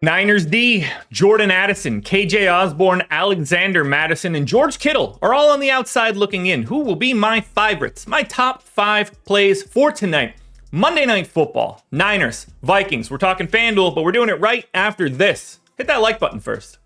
Niners D, Jordan Addison, KJ Osborne, Alexander Madison, and George Kittle are all on the outside looking in. Who will be my favorites? My top 5 plays for tonight. Monday Night Football, Niners, Vikings. We're talking FanDuel, but we're doing it right after this. Hit that like button first.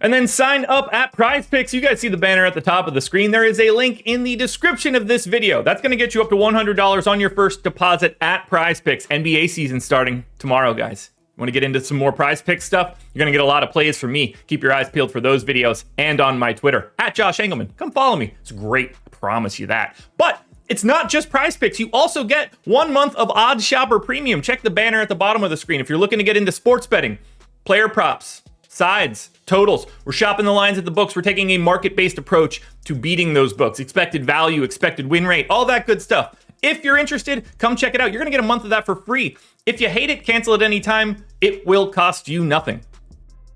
And then sign up at Prize Picks. You guys see the banner at the top of the screen. There is a link in the description of this video. That's going to get you up to $100 on your first deposit at Prize Picks. NBA season starting tomorrow, guys. You want to get into some more Prize Picks stuff? You're going to get a lot of plays from me. Keep your eyes peeled for those videos and on my Twitter, at Josh Engleman. Come follow me. It's great. I promise you that. But it's not just Prize Picks. You also get 1 month of Odds Shopper Premium. Check the banner at the bottom of the screen. If you're looking to get into sports betting, player props, sides, totals, we're shopping the lines at the books. We're taking a market-based approach to beating those books. Expected value, expected win rate, all that good stuff. If you're interested, come check it out. You're going to get a month of that for free. If you hate it, cancel at any time. It will cost you nothing.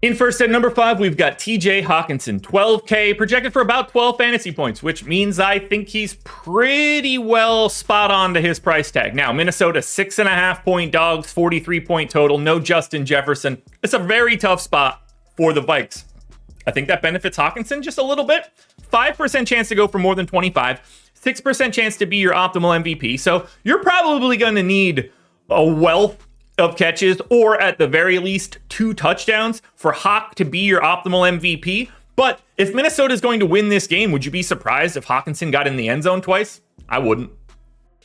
In first at number 5, we've got TJ Hockenson, 12K, projected for about 12 fantasy points, which means I think he's pretty well spot on to his price tag. Now, Minnesota, 6.5 point dogs, 43 point total, no Justin Jefferson. It's a very tough spot for the Vikes. I think that benefits Hockenson just a little bit. 5% chance to go for more than 25. 6% chance to be your optimal MVP. So you're probably going to need a wealth of catches, or at the very least 2 touchdowns for Hawk to be your optimal MVP. But if Minnesota is going to win this game, would you be surprised if Hockenson got in the end zone twice? I wouldn't.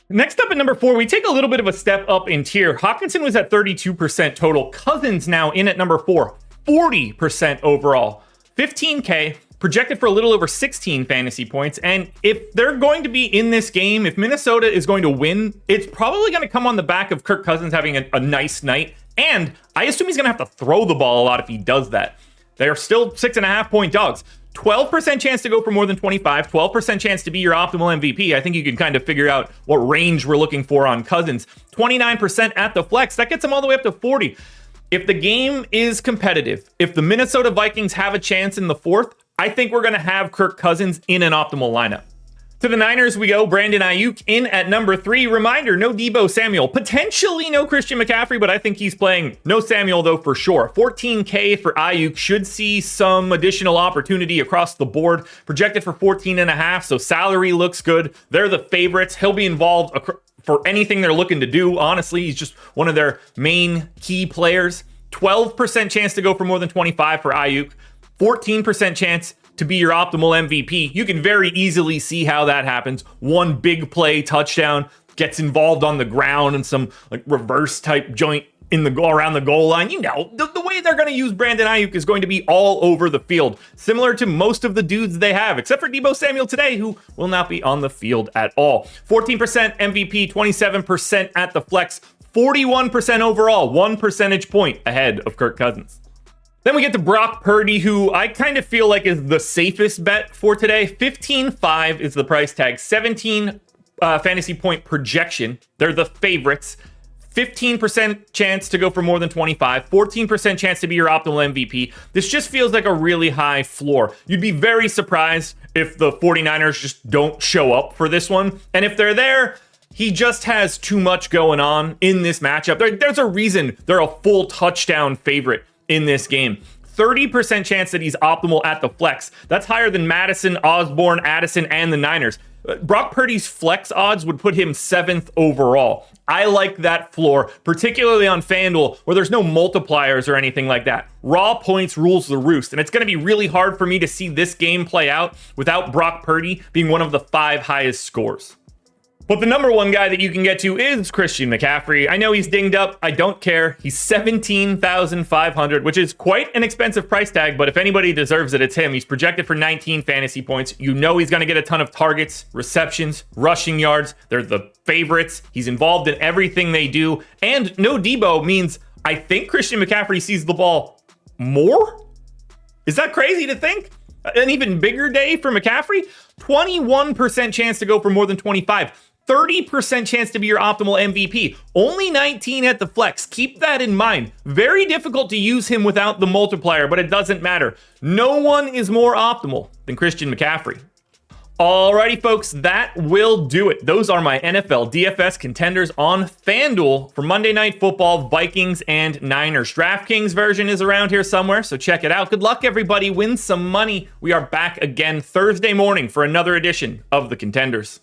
Next up at number 4, we take a little bit of a step up in tier. Hockenson was at 32% total. Cousins now in at number 4, 40% overall. 15K, projected for a little over 16 fantasy points. And if they're going to be in this game, if Minnesota is going to win, it's probably going to come on the back of Kirk Cousins having a nice night. And I assume he's going to have to throw the ball a lot if he does that. They're still 6.5 point dogs. 12% chance to go for more than 25, 12% chance to be your optimal MVP. I think you can kind of figure out what range we're looking for on Cousins. 29% at the flex. That gets him all the way up to 40. If the game is competitive, if the Minnesota Vikings have a chance in the 4th, I think we're going to have Kirk Cousins in an optimal lineup. To the Niners we go. Brandon Aiyuk in at number 3. Reminder, no Deebo Samuel. Potentially no Christian McCaffrey, but I think he's playing. No Samuel, though, for sure. 14K for Aiyuk. Should see some additional opportunity across the board. Projected for 14.5, so salary looks good. They're the favorites. He'll be involved for anything they're looking to do. Honestly, he's just one of their main key players. 12% chance to go for more than 25 for Aiyuk. 14% chance to be your optimal MVP. You can very easily see how that happens. One big play touchdown, gets involved on the ground and some like reverse type joint in the goal around the goal line. You know, the way they're going to use Brandon Aiyuk is going to be all over the field, similar to most of the dudes they have, except for Deebo Samuel today, who will not be on the field at all. 14% MVP, 27% at the flex, 41% overall, 1 percentage point ahead of Kirk Cousins. Then we get to Brock Purdy, who I kind of feel like is the safest bet for today. 15.5 is the price tag. 17 fantasy point projection. They're the favorites. 15% chance to go for more than 25. 14% chance to be your optimal MVP. This just feels like a really high floor. You'd be very surprised if the 49ers just don't show up for this one. And if they're there, he just has too much going on in this matchup. There's a reason they're a full touchdown favorite in this game. 30% chance that he's optimal at the flex. That's higher than Madison, Osborne, Addison, and the Niners. Brock Purdy's flex odds would put him 7th overall. I like that floor, particularly on FanDuel, where there's no multipliers or anything like that. Raw points rules the roost, and it's going to be really hard for me to see this game play out without Brock Purdy being one of the 5 highest scores. But the number 1 guy that you can get to is Christian McCaffrey. I know he's dinged up. I don't care. He's $17,500, which is quite an expensive price tag, but if anybody deserves it, it's him. He's projected for 19 fantasy points. You know he's going to get a ton of targets, receptions, rushing yards. They're the favorites. He's involved in everything they do. And no Deebo means I think Christian McCaffrey sees the ball more? Is that crazy to think? An even bigger day for McCaffrey? 21% chance to go for more than 25. 30% chance to be your optimal MVP. Only 19 at the flex. Keep that in mind. Very difficult to use him without the multiplier, but it doesn't matter. No one is more optimal than Christian McCaffrey. Alrighty, folks, that will do it. Those are my NFL DFS contenders on FanDuel for Monday Night Football, Vikings and Niners. DraftKings version is around here somewhere, so check it out. Good luck, everybody. Win some money. We are back again Thursday morning for another edition of the Contenders.